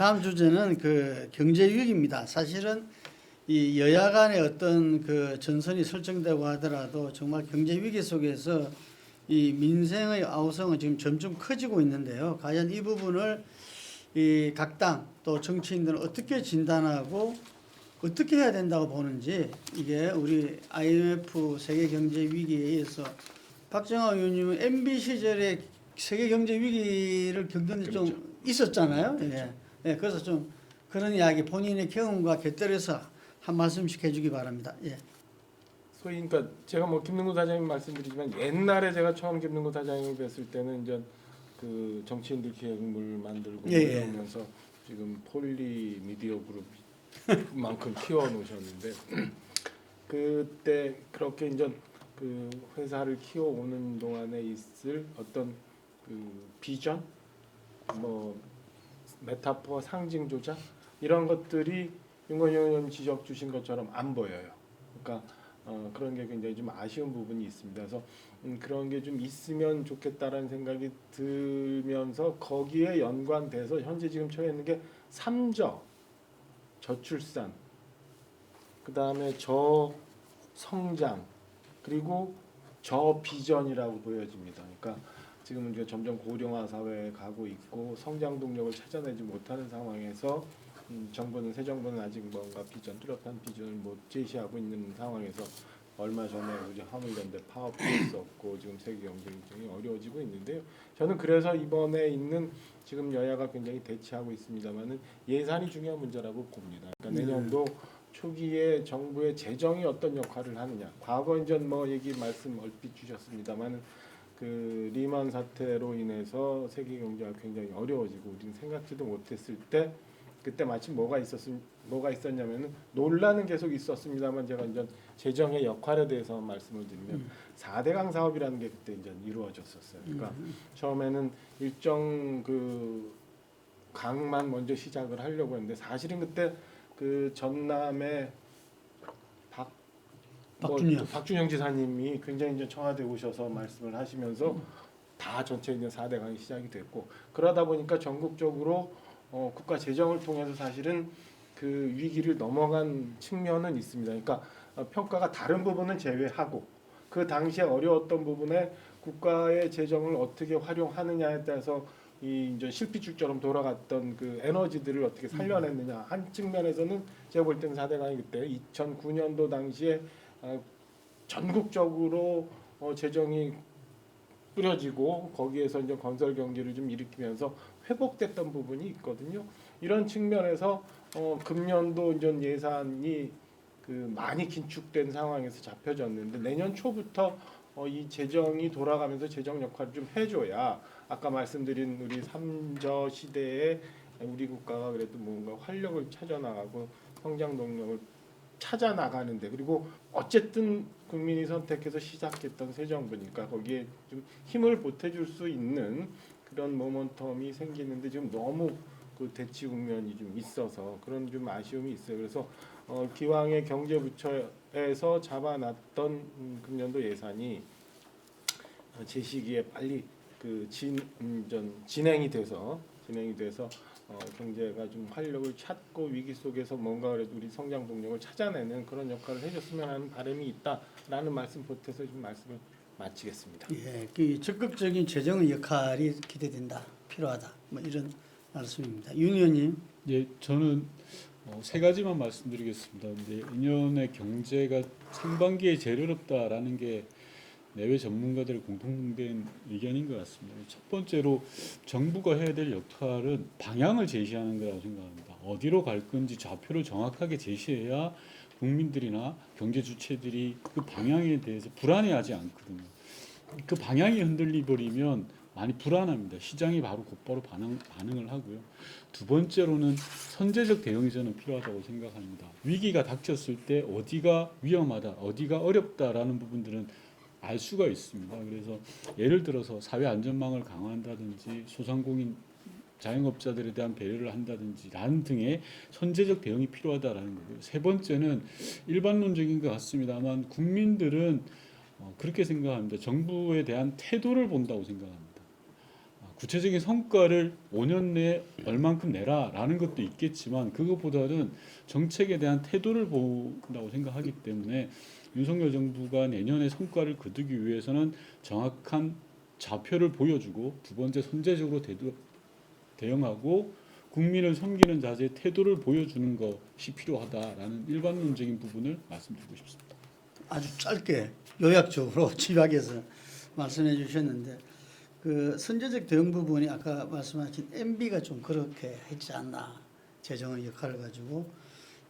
다음 주제는 그 경제 위기입니다. 사실은 이 여야 간의 어떤 그 전선이 설정되고 하더라도 정말 경제 위기 속에서 이 민생의 아우성은 지금 점점 커지고 있는데요. 과연 이 부분을 이 각 당 또 정치인들은 어떻게 진단하고 어떻게 해야 된다고 보는지, 이게 우리 IMF 세계 경제 위기에 의해서 박정아 의원님은 MB 시절에 세계 경제 위기를 겪은 적이 좀 있었잖아요. 예. 예, 그래서 좀 그런 이야기 본인의 경험과 곁들여서 한 말씀씩 해주기 바랍니다. 예. 소위 그러니까 제가 뭐 김능구 사장님 말씀드리지만 옛날에 제가 처음 김능구 사장님을 뵀을 때는 이제 그 정치인들 기획물 만들고 예, 예. 이러면서 지금 폴리 미디어 그룹만큼 키워 놓으셨는데 그때 그렇게 이제 그 회사를 키워 오는 동안에 있을 어떤 그 비전, 뭐 메타포, 상징 조작 이런 것들이 윤건영 의원 지적 주신 것처럼 안 보여요. 그러니까 그런 게 굉장히 좀 아쉬운 부분이 있습니다. 그래서 그런 게 좀 있으면 좋겠다라는 생각이 들면서 거기에 연관돼서 현재 지금 처해 있는 게 삼저, 저출산, 그 다음에 저성장, 그리고 저비전이라고 보여집니다. 그러니까 지금은 이제 점점 고령화 사회에 가고 있고 성장 동력을 찾아내지 못하는 상황에서 정부는 새 정부는 아직 뭔가 비전, 뚜렷한 비전을 못 제시하고 있는 상황에서 얼마 전에 우리 화물연대 파업도 있었고 지금 세계 경제 굉장히 어려워지고 있는데요. 저는 그래서 이번에 있는 지금 여야가 굉장히 대치하고 있습니다만은 예산이 중요한 문제라고 봅니다. 그러니까 내년도 초기에 정부의 재정이 어떤 역할을 하느냐. 과거 이제 뭐 얘기 말씀 얼핏 주셨습니다만 그 리만 사태로 인해서 세계 경제가 굉장히 어려워지고 우리는 생각지도 못했을 때 그때 마침 뭐가 있었냐면은 논란은 계속 있었습니다만 제가 이제 재정의 역할에 대해서 말씀을 드리면 4대강 사업이라는 게 그때 이제 이루어졌었어요. 그러니까 처음에는 일정 그 강만 먼저 시작을 하려고 했는데 사실은 그때 그 전남의 박준영 지사님이 굉장히 이제 청와대 오셔서 말씀을 하시면서 다 전체 이제 4대강이 시작이 됐고 그러다 보니까 전국적으로 국가 재정을 통해서 사실은 그 위기를 넘어간 측면은 있습니다. 그러니까 평가가 다른 부분은 제외하고 그 당시에 어려웠던 부분에 국가의 재정을 어떻게 활용하느냐에 따라서 이 이제 실핏줄처럼 돌아갔던 그 에너지들을 어떻게 살려냈느냐 한 측면에서는 제가 볼 때는 4대강이 그때 2009년도 당시에 전국적으로 재정이 뿌려지고 거기에서 이제 건설 경기를 좀 일으키면서 회복됐던 부분이 있거든요. 이런 측면에서 금년도 이제 예산이 그 많이 긴축된 상황에서 잡혀졌는데 내년 초부터 이 재정이 돌아가면서 재정 역할을 좀 해줘야 아까 말씀드린 우리 삼저 시대에 우리 국가가 그래도 뭔가 활력을 찾아 나가고 성장 동력을 찾아 나가는데 그리고 어쨌든 국민이 선택해서 시작했던 새 정부니까 거기에 좀 힘을 보태줄 수 있는 그런 모멘텀이 생기는데 지금 너무 그 대치 국면이 좀 있어서 그런 좀 아쉬움이 있어요. 그래서 기왕의 경제부처에서 잡아놨던 금년도 예산이 제 시기에 빨리 그 진행이 돼서 경제가 좀 활력을 찾고 위기 속에서 뭔가 그래도 우리 성장 동력을 찾아내는 그런 역할을 해줬으면 하는 바람이 있다라는 말씀 보태서 좀 말씀을 마치겠습니다. 예, 그 적극적인 재정의 역할이 기대된다, 필요하다, 뭐 이런 말씀입니다. 윤 의원님. 예, 저는 세 가지만 말씀드리겠습니다. 근데 내년의 경제가 상반기에 제일 어렵다라는 게 내외 전문가들의 공통된 의견인 것 같습니다. 첫 번째로 정부가 해야 될 역할은 방향을 제시하는 거라고 생각합니다. 어디로 갈 건지 좌표를 정확하게 제시해야 국민들이나 경제 주체들이 그 방향에 대해서 불안해하지 않거든요. 그 방향이 흔들리 버리면 많이 불안합니다. 시장이 바로 곧바로 반응을 하고요. 두 번째로는 선제적 대응이 저는 필요하다고 생각합니다. 위기가 닥쳤을 때 어디가 위험하다, 어디가 어렵다라는 부분들은 알 수가 있습니다. 그래서 예를 들어서 사회 안전망을 강화한다든지 소상공인 자영업자들에 대한 배려를 한다든지 라는 등의 선제적 대응이 필요하다라는 거고요. 세 번째는 일반론적인 것 같습니다만 국민들은 그렇게 생각합니다. 정부에 대한 태도를 본다고 생각합니다. 구체적인 성과를 5년 내에 얼만큼 내라라는 것도 있겠지만 그것보다는 정책에 대한 태도를 본다고 생각하기 때문에 윤석열 정부가 내년에 성과를 거두기 위해서는 정확한 좌표를 보여주고 두 번째 선제적으로 대응하고 국민을 섬기는 자세의 태도를 보여주는 것이 필요하다라는 일반론적인 부분을 말씀드리고 싶습니다. 아주 짧게 요약적으로 집약해서 말씀해 주셨는데 그 선제적 대응 부분이 아까 말씀하신 MB가 좀 그렇게 했지 않나 재정의 역할을 가지고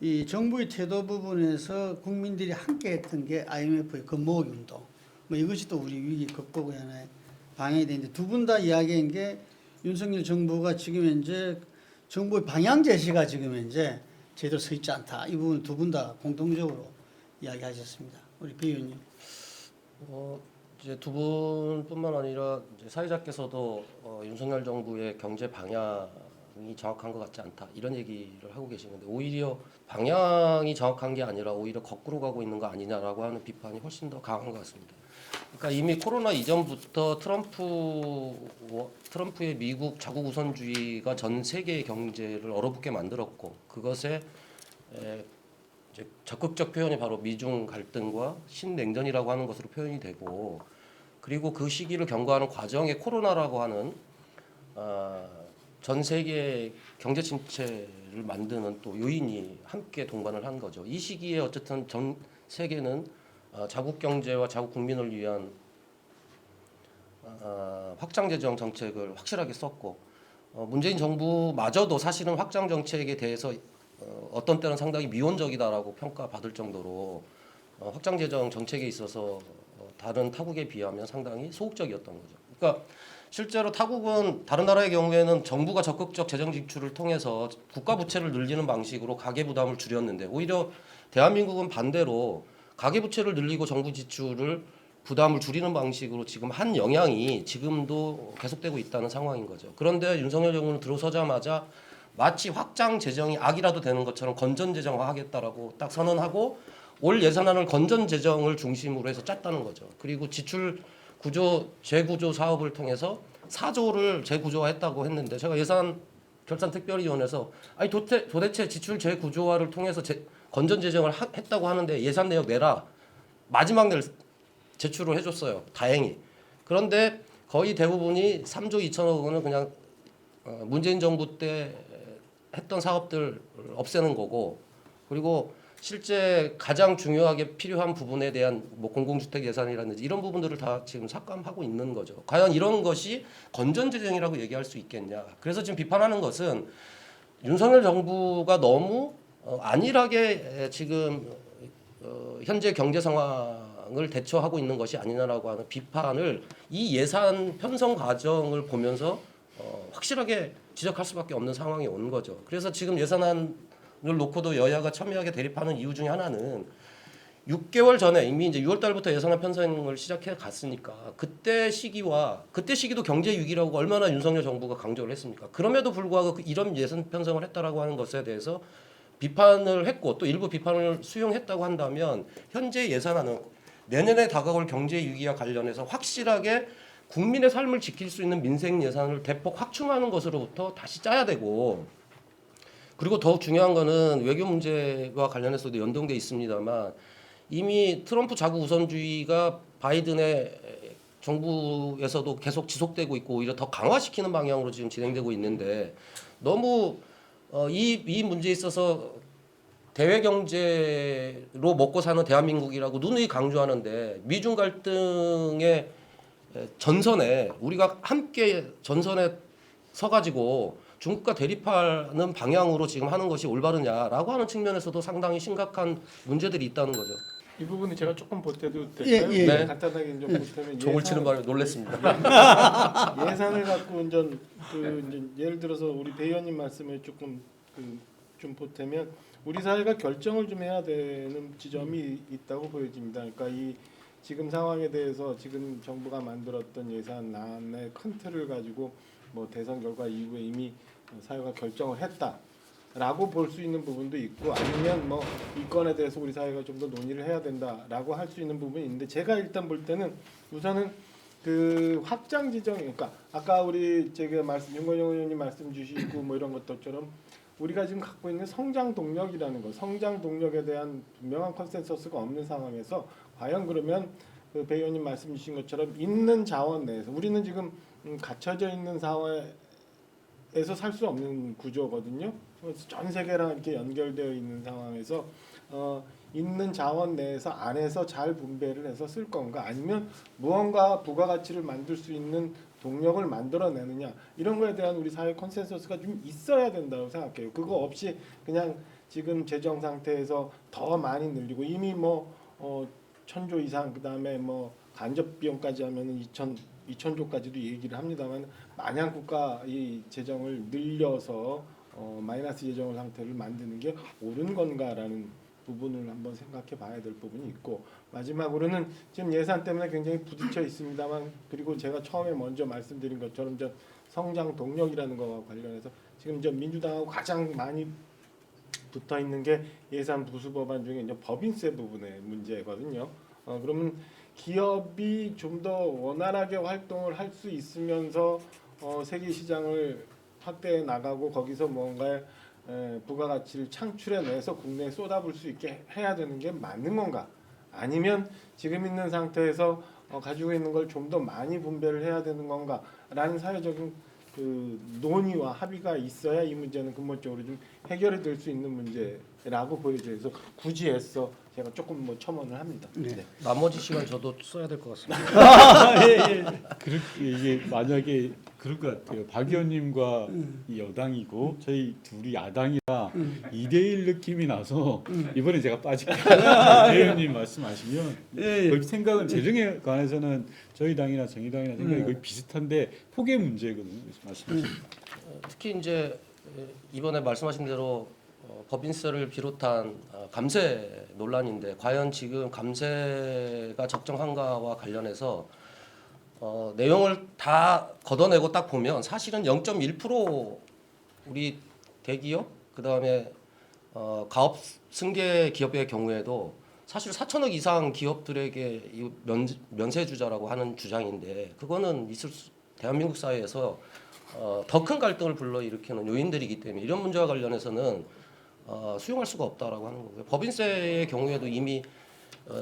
이 정부의 태도 부분에서 국민들이 함께 했던 게 IMF의 건모으기 운동 뭐 이것이 또 우리 위기 극복의 하나의 방향이 되는데 두 분 다 이야기한 게 윤석열 정부가 지금 현재 정부의 방향 제시가 지금 현재 제대로 서 있지 않다. 이 부분 두 분 다 공통적으로 이야기하셨습니다. 우리 배 의원님. 이제 두 분뿐만 아니라 이제 사회자께서도 윤석열 정부의 경제 방향이 정확한 것 같지 않다 이런 얘기를 하고 계시는데 오히려 방향이 정확한 게 아니라 오히려 거꾸로 가고 있는 거 아니냐라고 하는 비판이 훨씬 더 강한 것 같습니다. 그러니까 이미 코로나 이전부터 트럼프의 미국 자국 우선주의가 전 세계의 경제를 얼어붙게 만들었고 그것에 이제 적극적 표현이 바로 미중 갈등과 신냉전이라고 하는 것으로 표현이 되고 그리고 그 시기를 경과하는 과정에 코로나라고 하는 전 세계 경제 침체를 만드는 또 요인이 함께 동반을 한 거죠. 이 시기에 어쨌든 전 세계는 자국 경제와 자국 국민을 위한 확장 재정 정책을 확실하게 썼고 문재인 정부마저도 사실은 확장 정책에 대해서 어떤 때는 상당히 미온적이다라고 평가받을 정도로 확장 재정 정책에 있어서 다른 타국에 비하면 상당히 소극적이었던 거죠. 그러니까 실제로 타국은 다른 나라의 경우에는 정부가 적극적 재정 지출을 통해서 국가 부채를 늘리는 방식으로 가계 부담을 줄였는데 오히려 대한민국은 반대로 가계 부채를 늘리고 정부 지출을 부담을 줄이는 방식으로 지금 한 영향이 지금도 계속되고 있다는 상황인 거죠. 그런데 윤석열 정부는 들어서자마자 마치 확장 재정이 악이라도 되는 것처럼 건전 재정화 하겠다라고 딱 선언하고 올 예산안을 건전 재정을 중심으로 해서 짰다는 거죠. 그리고 지출 구조 재구조 사업을 통해서 4조를 재구조화했다고 했는데 제가 예산 결산 특별위원회에서 아니 도대체 지출 재구조화를 통해서 건전 재정을 했다고 하는데 예산 내역 내라 마지막 날 제출을 해줬어요. 다행히. 그런데 거의 대부분이 3조 2천억 원은 그냥 문재인 정부 때 했던 사업들 없애는 거고 그리고 실제 가장 중요하게 필요한 부분에 대한 뭐 공공주택 예산이라든지 이런 부분들을 다 지금 삭감하고 있는 거죠. 과연 이런 것이 건전재정이라고 얘기할 수 있겠냐. 그래서 지금 비판하는 것은 윤석열 정부가 너무 안일하게 지금 현재 경제 상황을 대처하고 있는 것이 아니냐라고 하는 비판을 이 예산 편성 과정을 보면서 확실하게 지적할 수밖에 없는 상황이 온 거죠. 그래서 지금 예산안을 놓고도 여야가 첨예하게 대립하는 이유 중에 하나는 6개월 전에 이미 이제 6월 달부터 예산안 편성을 시작해 갔으니까 그때 시기도 경제 위기라고 얼마나 윤석열 정부가 강조를 했습니까? 그럼에도 불구하고 이런 예산 편성을 했다라고 하는 것에 대해서 비판을 했고 또 일부 비판을 수용했다고 한다면 현재 예산안은 내년에 다가올 경제 위기와 관련해서 확실하게 국민의 삶을 지킬 수 있는 민생 예산을 대폭 확충하는 것으로부터 다시 짜야 되고 그리고 더욱 중요한 거는 외교 문제와 관련해서도 연동돼 있습니다만 이미 트럼프 자국 우선주의가 바이든의 정부에서도 계속 지속되고 있고 오히려 더 강화시키는 방향으로 지금 진행되고 있는데 너무 이 문제에 있어서 대외 경제로 먹고 사는 대한민국이라고 누누이 강조하는데 미중 갈등의 전선에 우리가 함께 전선에 서가지고 중국과 대립하는 방향으로 지금 하는 것이 올바르냐라고 하는 측면에서도 상당히 심각한 문제들이 있다는 거죠. 이 부분은 제가 조금 보태도 될까요? 예. 네. 간단하게 좀 보태면 종을 치는 바람에 놀랐습니다. 예산을 갖고 이제 예를 들어서 우리 배 의원님 말씀을 조금 좀 보태면 우리 사회가 결정을 좀 해야 되는 지점이 있다고 보여집니다. 그러니까 이 지금 상황에 대해서 지금 정부가 만들었던 예산안의 큰 틀을 가지고 뭐 대선 결과 이후에 이미 사회가 결정을 했다라고 볼 수 있는 부분도 있고 아니면 뭐 이 건에 대해서 우리 사회가 좀 더 논의를 해야 된다라고 할 수 있는 부분이 있는데 제가 일단 볼 때는 우선은 그 확장 지정, 그러니까 아까 우리 제가 말씀 윤건영 의원님 말씀 주시고 뭐 이런 것들처럼 우리가 지금 갖고 있는 성장 동력이라는 거, 성장 동력에 대한 분명한 컨센서스가 없는 상황에서 과연 그러면 그 배 의원님 말씀 주신 것처럼 있는 자원 내에서 우리는 지금 갇혀져 있는 사회에서 살 수 없는 구조거든요. 그래서 전 세계랑 이렇게 연결되어 있는 상황에서 있는 자원 내에서 안에서 잘 분배를 해서 쓸 건가, 아니면 무언가 부가가치를 만들 수 있는 동력을 만들어내느냐, 이런 거에 대한 우리 사회 컨센서스가 좀 있어야 된다고 생각해요. 그거 없이 그냥 지금 재정 상태에서 더 많이 늘리고 이미 뭐 1,000조 이상, 그다음에 뭐 간접 비용까지 하면은 2,000조까지도 얘기를 합니다만, 마냥 국가 이 재정을 늘려서 마이너스 재정 상태를 만드는 게 옳은 건가라는 부분을 한번 생각해 봐야 될 부분이 있고, 마지막으로는 지금 예산 때문에 굉장히 부딪혀 있습니다만, 그리고 제가 처음에 먼저 말씀드린 것처럼 저 성장 동력이라는 거와 관련해서 지금 저 민주당하고 가장 많이 붙어 있는 게 예산 부수 법안 중에 이제 법인세 부분의 문제거든요. 그러면 기업이 좀 더 원활하게 활동을 할 수 있으면서 세계 시장을 확대해 나가고 거기서 뭔가 부가가치를 창출해내서 국내에 쏟아부을 수 있게 해야 되는 게 맞는 건가? 아니면 지금 있는 상태에서 가지고 있는 걸 좀 더 많이 분배를 해야 되는 건가? 라는 사회적인 그 논의와 합의가 있어야 이 문제는 근본적으로 좀 해결이 될 수 있는 문제라고 보여져요. 그래서 굳이 애써 제가 조금 뭐 첨언을 합니다. 네. 나머지 시간 저도 써야 될 것 같습니다. 이게 만약에 그럴 것 같아요. 박 의원님과 이 여당이고 저희 둘이 야당이라 2대1 느낌이 나서 이번에 제가 빠질게요. 박 의원님 말씀하시면 거의 생각은 재정에 관해서는 저희 당이나 정의당이나 생각이 거의 비슷한데 폭의 문제거든요. 그래서 말씀하십니다. 특히 이제 이번에 말씀하신 대로 법인세를 비롯한 감세 논란인데, 과연 지금 감세가 적정한가와 관련해서 내용을 다 걷어내고 딱 보면 사실은 0.1% 우리 대기업, 그다음에 가업 승계 기업의 경우에도 사실 4천억 이상 기업들에게 이 면세주자라고 하는 주장인데, 그거는 대한민국 사회에서 더 큰 갈등을 불러일으키는 요인들이기 때문에 이런 문제와 관련해서는 수용할 수가 없다라고 하는 거고요. 법인세의 경우에도 이미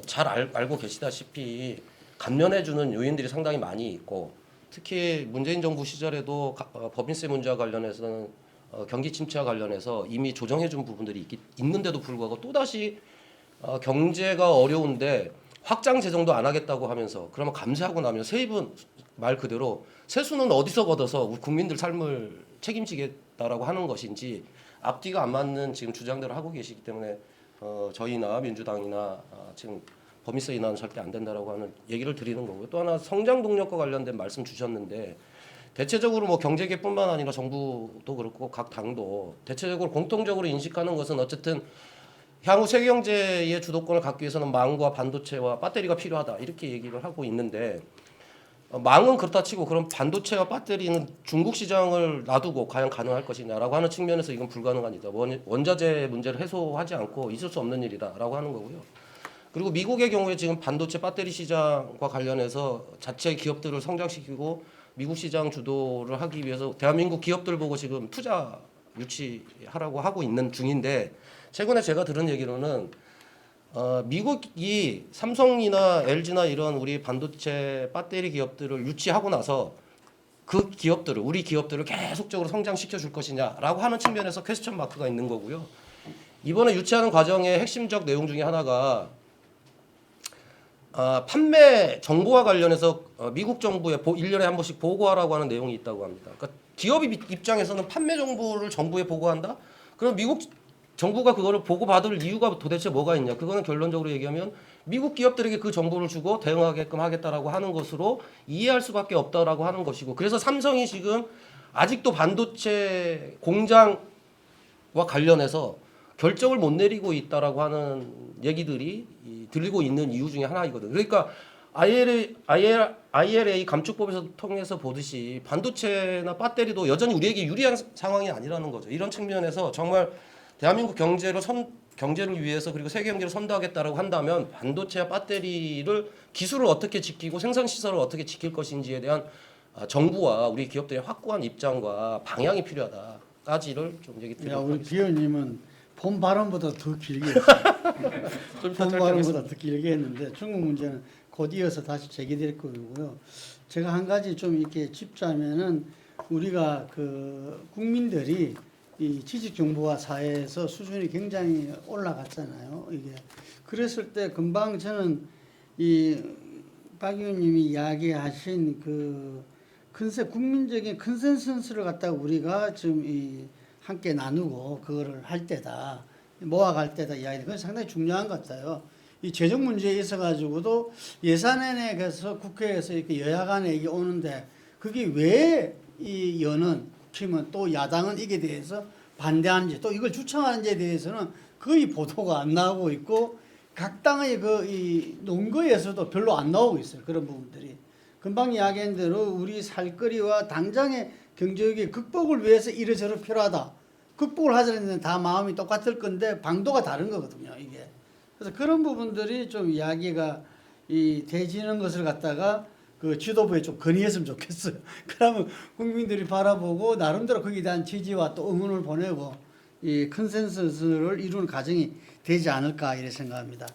잘 알고 계시다시피 감면해주는 요인들이 상당히 많이 있고, 특히 문재인 정부 시절에도 법인세 문제와 관련해서는 경기 침체와 관련해서 이미 조정해준 부분들이 있는데도 불구하고 또다시 경제가 어려운데 확장 재정도 안 하겠다고 하면서, 그러면 감세하고 나면 세입은 말 그대로 세수는 어디서 걷어서 우리 국민들 삶을 책임지겠다라고 하는 것인지 앞뒤가 안 맞는 지금 주장들을 하고 계시기 때문에 저희나 민주당이나 지금 법인세 인하는 절대 안 된다라고 하는 얘기를 드리는 거고요. 또 하나 성장 동력과 관련된 말씀 주셨는데, 대체적으로 뭐 경제계뿐만 아니라 정부도 그렇고 각 당도 대체적으로 공통적으로 인식하는 것은 어쨌든 향후 세계 경제의 주도권을 갖기 위해서는 망과 반도체와 배터리가 필요하다, 이렇게 얘기를 하고 있는데, 망은 그렇다 치고 그럼 반도체와 배터리는 중국 시장을 놔두고 과연 가능할 것이냐라고 하는 측면에서 이건 불가능합니다. 원자재 문제를 해소하지 않고 있을 수 없는 일이다라고 하는 거고요. 그리고 미국의 경우에 지금 반도체 배터리 시장과 관련해서 자체 기업들을 성장시키고 미국 시장 주도를 하기 위해서 대한민국 기업들 보고 지금 투자 유치하라고 하고 있는 중인데, 최근에 제가 들은 얘기로는 미국이 삼성이나 LG나 이런 우리 반도체 배터리 기업들을 유치하고 나서 그 기업들을, 우리 기업들을 계속적으로 성장시켜 줄 것이냐라고 하는 측면에서 퀘스천 마크가 있는 거고요. 이번에 유치하는 과정의 핵심적 내용 중에 하나가 판매 정보와 관련해서 미국 정부에 1년에 한 번씩 보고하라고 하는 내용이 있다고 합니다. 그러니까 기업 입장에서는 판매 정보를 정부에 보고한다? 그럼 미국 정부가 그거를 보고받을 이유가 도대체 뭐가 있냐? 그거는 결론적으로 얘기하면 미국 기업들에게 그 정보를 주고 대응하게끔 하겠다라고 하는 것으로 이해할 수밖에 없다라고 하는 것이고, 그래서 삼성이 지금 아직도 반도체 공장과 관련해서 결정을 못 내리고 있다라고 하는 얘기들이 들리고 있는 이유 중에 하나이거든요. 그러니까 IRA 감축법에서 통해서 보듯이 반도체나 배터리도 여전히 우리에게 유리한 상황이 아니라는 거죠. 이런 측면에서 정말 대한민국 경제를 위해서 그리고 세계 경제를 선도하겠다라고 한다면 반도체와 배터리를 기술을 어떻게 지키고 생산 시설을 어떻게 지킬 것인지에 대한 정부와 우리 기업들의 확고한 입장과 방향이 필요하다까지를 좀 얘기 야, 드리도록 우리 하겠습니다. 비원님은 본 발언보다 더 길게 했어요. 좀 본 짧게 발언보다 더 길게 했는데 중국 문제는 곧 이어서 다시 제기될 거고요. 제가 한 가지 좀 이렇게 짚자면은 우리가 그 국민들이 이 지식 정보화 사회에서 수준이 굉장히 올라갔잖아요. 이게 그랬을 때 금방 저는 이 박 의원님이 이야기하신 그 국민적인 컨센서스를 갖다가 우리가 지금 이 함께 나누고 그거를 할 때다, 모아갈 때다 이야기. 그건 상당히 중요한 것 같아요. 이 재정 문제에 있어 가지고도 예산안에 가서 국회에서 이렇게 여야 간에 얘기 오는데 그게 왜 이 여는 국힘은 또 야당은 이게 대해서 반대하는지 또 이걸 주창하는지에 대해서는 거의 보도가 안 나오고 있고 각 당의 그 이 논거에서도 별로 안 나오고 있어요. 그런 부분들이. 금방 이야기한 대로 우리 살거리와 당장의 경제위기 극복을 위해서 이러저러 필요하다. 극복을 하자는 다 마음이 똑같을 건데 방도가 다른 거거든요. 이게. 그래서 그런 부분들이 좀 이야기가 이 되지는 것을 갖다가 그 지도부에 좀 건의했으면 좋겠어요. 그러면 국민들이 바라보고 나름대로 거기에 대한 지지와 또 응원을 보내고 이 컨센서스를 이루는 과정이 되지 않을까 이렇게 생각합니다.